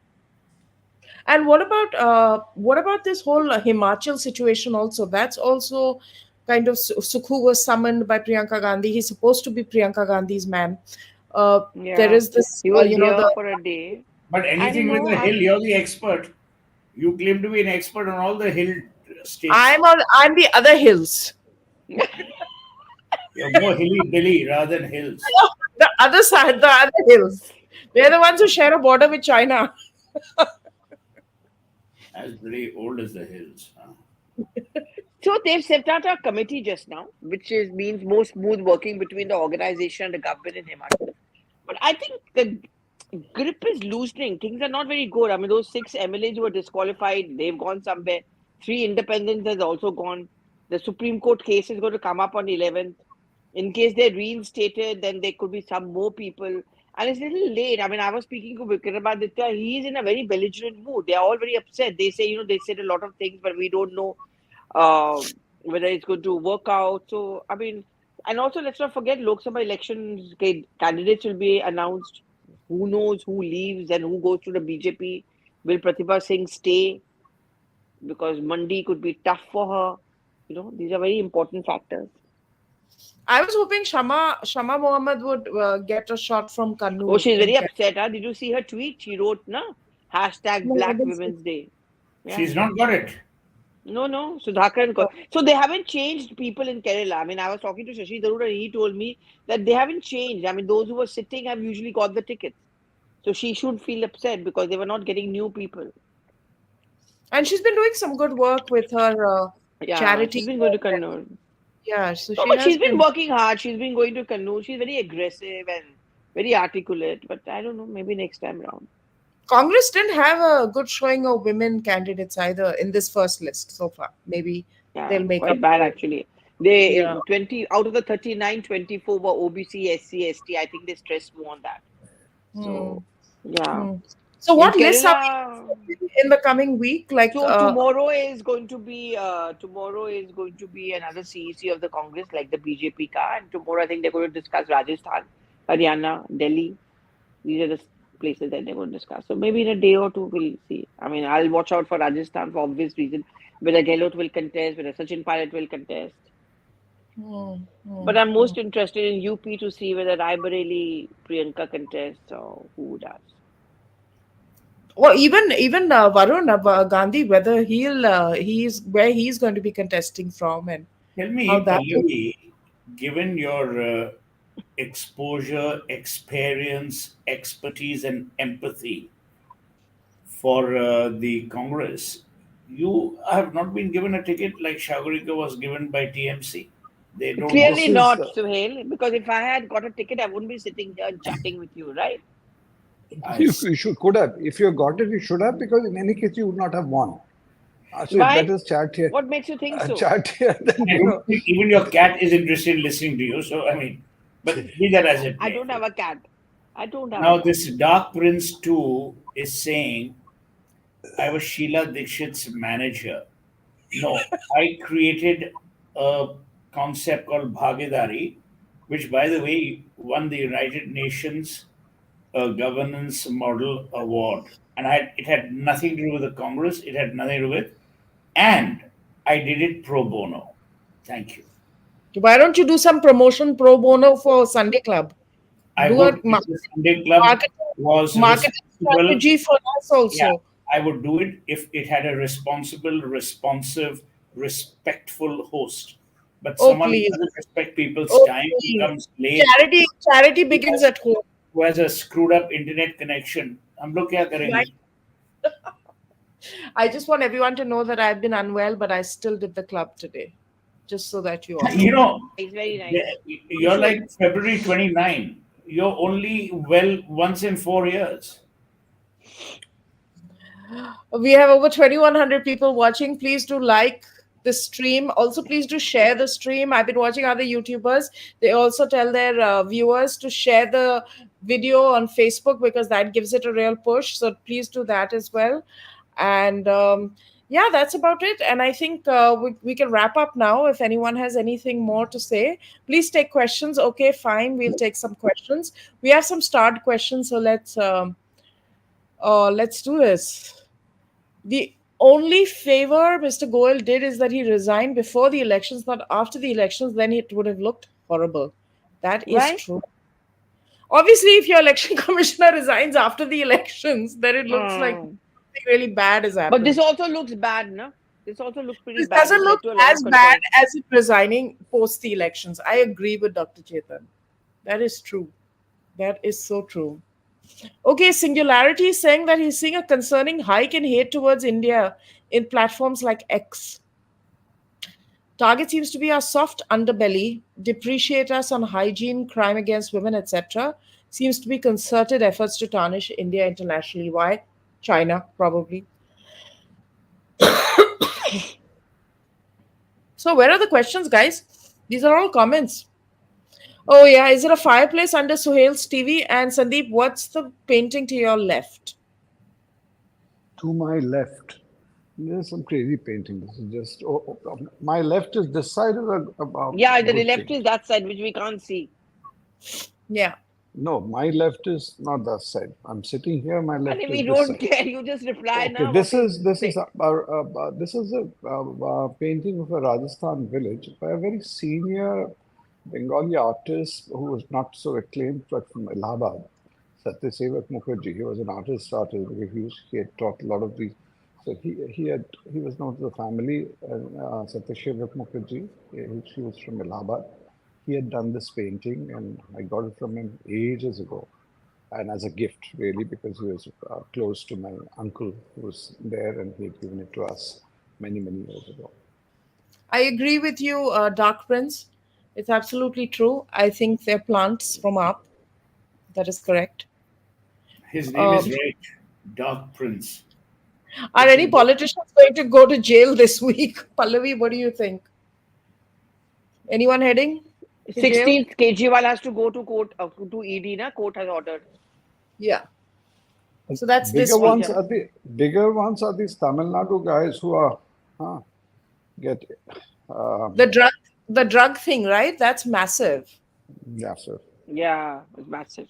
And what about this whole Himachal situation also? That's also kind of Sukhu was summoned by Priyanka Gandhi. He's supposed to be Priyanka Gandhi's man. There Yeah, is this, he was you here know, the for a day. But anything with the hill, you're the expert. You claim to be an expert on all the hill states. I'm the other hills. You're more hilly billy rather than hills. The other side, the other hills. They're the ones who share a border with China. As very old as the hills. Huh? So they've set out a committee just now, which means more smooth working between the organization and the government in Himachal. But I think the grip is loosening. Things are not very good. I mean, those 6 MLAs who were disqualified, they've gone somewhere. 3 independents has also gone. The Supreme Court case is going to come up on 11th. In case they're reinstated, then there could be some more people. And it's a little late. I mean, I was speaking to Vikramaditya. He's in a very belligerent mood. They're all very upset. They say, they said a lot of things, but we don't know whether it's going to work out. So, I mean, and also let's not forget Lok Sabha elections, candidates will be announced. Who knows who leaves and who goes to the BJP? Will Pratibha Singh stay? Because Mandi could be tough for her. These are very important factors. I was hoping Shama Mohammed would get a shot from Kannur. Oh, she's very upset. Huh? Did you see her tweet? She wrote, hashtag No, I Black didn't see. Women's Day. Yeah. She's not got it. No, Sudhakar and So they haven't changed people in Kerala. I mean, I was talking to Shashi Tharoor and he told me that they haven't changed. I mean, those who were sitting have usually got the tickets. So she should feel upset because they were not getting new people. And she's been doing some good work with her Yeah, charity. she's been going to Kannur. Yeah, so No, she but has she's been been. working hard. She's been going to Kannur. She's very aggressive and very articulate. But I don't know, maybe next time round. Congress didn't have a good showing of women candidates either in this first list so far. Maybe Yeah, they'll make up quite bad for it. actually. They Yeah. 20 out of the 39, 24 were OBC, SC, ST. I think they stressed more on that. Hmm. So yeah. Hmm. So, In what lists are we Kerala, expecting in the coming week? Like, so tomorrow is going to be another CEC of the Congress, like the BJP ka, and tomorrow I think they're going to discuss Rajasthan, Haryana, Delhi. These are the places that they're going to discuss. So maybe in a day or two we'll see. I mean, I'll watch out for Rajasthan for obvious reason. Whether Gehlot will contest, whether Sachin Pilot will contest. hmm, hmm, But I'm hmm. most interested in UP to see whether Raebareli Priyanka contests or who does. Or even Varun Gandhi, whether he's where he's going to be contesting from and Tell how me, that will. Pallavi, given your exposure, experience, expertise, and empathy for the Congress, you have not been given a ticket like Shagarika was given by TMC. They don't Clearly This offer. is not, Suhail, because if I had got a ticket, I wouldn't be sitting here and chatting with you, right? I you should could have if you got it, you should have, because in any case you would not have won. So you Why? better chat here, What makes you think so? chat here. Then I don't think even your cat is interested in listening to you. So, I mean, but be that as it I may. don't have a cat. I don't have a Now, cat. this Dark Prince 2 is saying, I was Sheila Dikshit's manager. No, I created a concept called Bhagidari, which, by the way, won the United Nations Governance Model Award. And it had nothing to do with the Congress, it had nothing to do with, and I did it pro bono. Thank you. Why don't you do some promotion pro bono for Sunday Club? I Do a would, if the Sunday Club marketing was marketing responsible. strategy for us Yeah, also. I would do it if it had a responsible, responsive, respectful host. But Oh someone who please, doesn't respect people's oh time, who please. comes late, Charity who begins has, at home. who has a screwed up internet connection, हम लोग क्या Right. करेंगे? I just want everyone to know that I've been unwell, but I still did the club today, just so that you all You know. know, It's very nice. You you're should. like February 29. You're only well once in 4 years. We have over 2,100 people watching. Please do like the stream. Also, please do share the stream. I've been watching other YouTubers. They also tell their viewers to share the video on Facebook because that gives it a real push. So please do that as well. And yeah, that's about it. And I think we can wrap up now. If anyone has anything more to say, please take questions. Okay, fine. We'll take some questions. We have some starred questions. So let's do this. The only favor Mr. Goel did is that he resigned before the elections, not after the elections. Then it would have looked horrible. That is Why? true. Obviously, if your election commissioner resigns after the elections, then it looks like Hmm. something really bad has But this happened. also looks bad, no? This also looks pretty This bad. doesn't This led look to a lot of as bad controversy. as it resigning post the elections. I agree with Dr. Chetan. That is true. That is so true. Okay, Singularity is saying that he's seeing a concerning hike in hate towards India in platforms like X. Target seems to be our soft underbelly, depreciate us on hygiene, crime against women, etc. Seems to be concerted efforts to tarnish India internationally. Why? China, probably. So, where are the questions, guys? These are all comments. Oh, yeah. Is it a fireplace under Suhail's TV? And Sandeep, what's the painting to your left? To my left, there's some crazy painting. This is just my left is this side of a Yeah, the good left thing. is that side, which we can't see. Yeah. No, my left is not that side. I'm sitting here. My And left we is this don't side. care. You just reply Okay, now. What is this is say? this is a painting of a Rajasthan village by a very senior Bengali artist who was not so acclaimed, but from Allahabad, Satyasevak Mukherjee. He was an artist. He had taught a lot of these. So he was known to the family. Satyasevak Mukherjee. He was from Allahabad. He had done this painting, and I got it from him ages ago. and as a gift, really, because he was close to my uncle who was there, and he had given it to us many, many years ago. I agree with you, Dark Prince. It's absolutely true. I think they're plants from up. That is correct. His name is Um, right, Dark Prince. are It's any in politicians going to go to jail this week? Pallavi, what do you think? Anyone heading to jail? 16th, Kejriwal has to go to court, to ED, na? Court has ordered. Yeah. So that's Bigger this week. ones are these Tamil Nadu guys who are get The drug thing, right? That's massive. yeah, sir. Yeah, it's massive.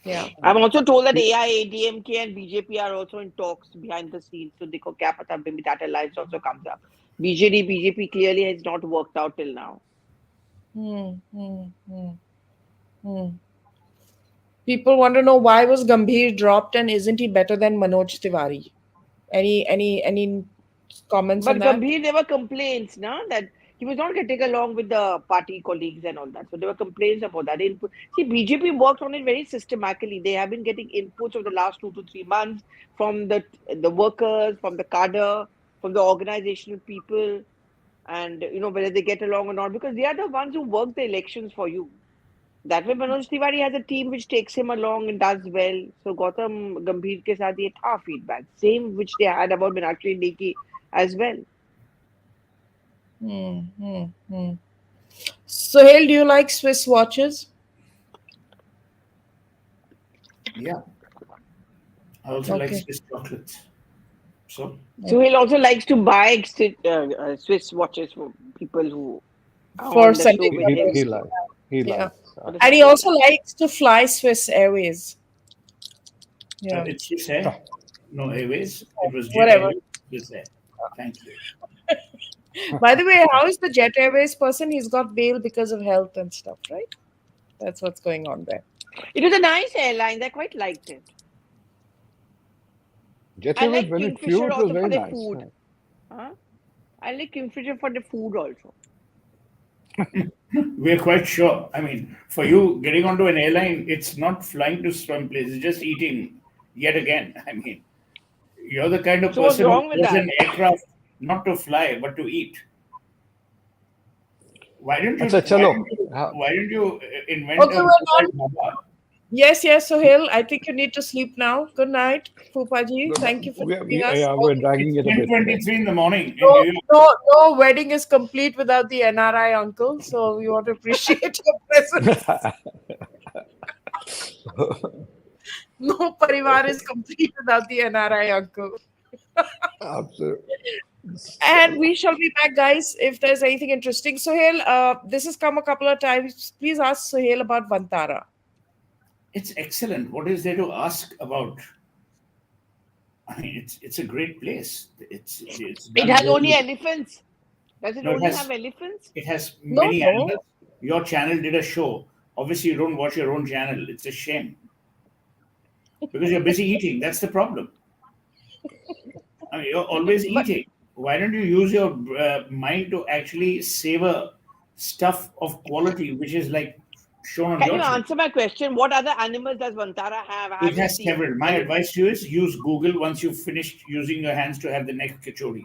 Yeah. I'm also told that AIADMK and BJP are also in talks behind the scenes. So, dekho kya pata, maybe that alliance also comes up. BJP clearly has not worked out till now. Hmm, hmm, hmm, hmm. People want to know why was Gambhir dropped and isn't he better than Manoj Tiwari? Any comments on But that? Gambhir, there were complaints, na, that he was not getting along with the party colleagues and all that. So there were complaints about that. See, BJP worked on it very systematically. They have been getting inputs over the last 2 to 3 months from the workers, from the cadre, from the organizational people, and whether they get along or not, because they are the ones who work the elections for you. That way, Manoj Tiwari has a team which takes him along and does well. So Gautam Gambhir ke saath ye tha feedback, same which they had about Meenakshi Leakhi as well. Sohail, do you like Swiss watches? Yeah. I also like Okay. Swiss chocolates. So So he also likes to buy Swiss watches for people who are For on the Sunday show with him. He purpose. likes. He Yeah. likes. And he also likes to fly Swiss Airways. Yeah. it's Swiss Air, no Airways. It was Jet Whatever. Airways. Swiss Air. Thank you. By the way, how is the Jet Airways person? He's got bail because of health and stuff, right? That's what's going on there. It was a nice airline. I quite liked it. Jet I Airways, like when it Kingfisher flew, it was also very for their nice. food. Huh? I like Kingfisher for the food also. We're quite sure. I mean, for you getting onto an airline, it's not flying to some place, it's just eating yet again. I mean, you're the kind of So what's person who wrong with goes that? an aircraft not to fly but to eat. Why don't you? Acha, chalo. Why don't you invent Okay, a we're done. Baba? Yes, Sohail. I think you need to sleep now. Good night, Fupaji. Thank you for joining us. We're dragging it a bit. 10:23 in the morning in No, New York. no wedding is complete without the NRI uncle. So we want to appreciate your presence. No parivar is complete without the NRI uncle. Absolutely. And we shall be back, guys, if there's anything interesting. Sohail, this has come a couple of times. Please ask Sohail about Vantara. It's excellent. What is there to ask about? I mean, it's a great place. It's It done has very only well. elephants. Does it No, it only has- have elephants? It has No, many no. animals. Your channel did a show. Obviously, you don't watch your own channel. It's a shame because you're busy eating. That's the problem. I mean, you're always eating. Why don't you use your mind to actually savor stuff of quality, which is like shown on Can your you channel? answer my question? What other animals does Vantara have? I It haven't has seen. several. My advice to you is use Google once you've finished using your hands to have the neck kachori.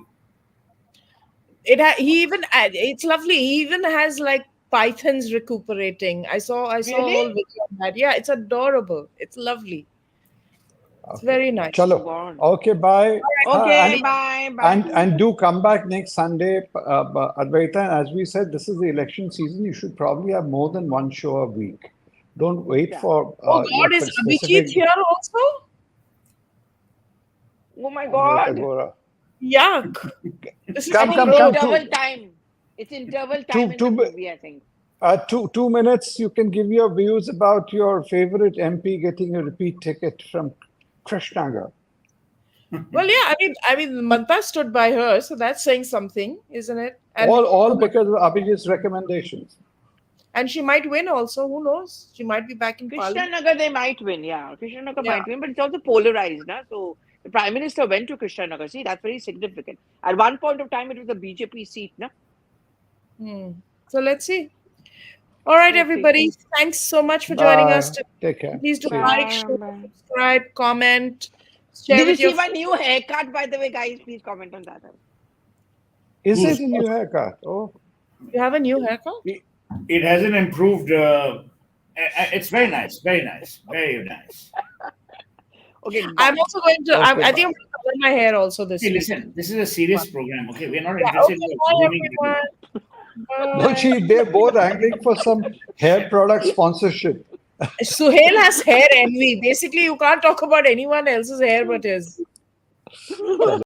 It's lovely. He even has like pythons recuperating. I saw a Really? whole video on that. Yeah, it's adorable. It's lovely. It's Okay. very nice. Chalo. God. Okay, bye. Okay, bye. And do come back next Sunday, Advaita. As we said, this is the election season. You should probably have more than one show a week. Don't wait Yeah. for Oh God, is Abhijit here also? Oh my Advaita God. Gora. Yuck. This is Come, I come, think come. interval time. It's interval time in the movie, I think. 2 minutes. You can give your views about your favorite MP getting a repeat ticket from Krishnagar. Well, yeah. I mean, Manta stood by her, so that's saying something, isn't it? And All because of Abhijit's recommendations. and she might win also. Who knows? She might be back in Parliament. Krishnanagar, they might win. Yeah, Krishnanagar Yeah. might win, but it's also polarized. Na? So the Prime Minister went to Krishnanagar. See, that's very significant. At one point of time, it was a BJP seat. Na? So let's see. All right, Okay. everybody. Thanks so much for joining us. Bye. Take care. Please do See you. like, Bye. share, Bye. subscribe, comment, share Did you with your see my new haircut, by the way, guys? Please comment on that. Is Who's- it a new haircut? Oh, You have a new haircut? It hasn't improved. It's very nice, very nice, very nice. Okay. I'm also going to. Okay, I think I'm going to color my hair also this Hey, week. listen, this is a serious program. Okay, we're not Yeah, interested okay, in bye, ruining everyone. it. no, gee, they're both angling for some hair product sponsorship. Suhail has hair envy. Basically, you can't talk about anyone else's hair but his.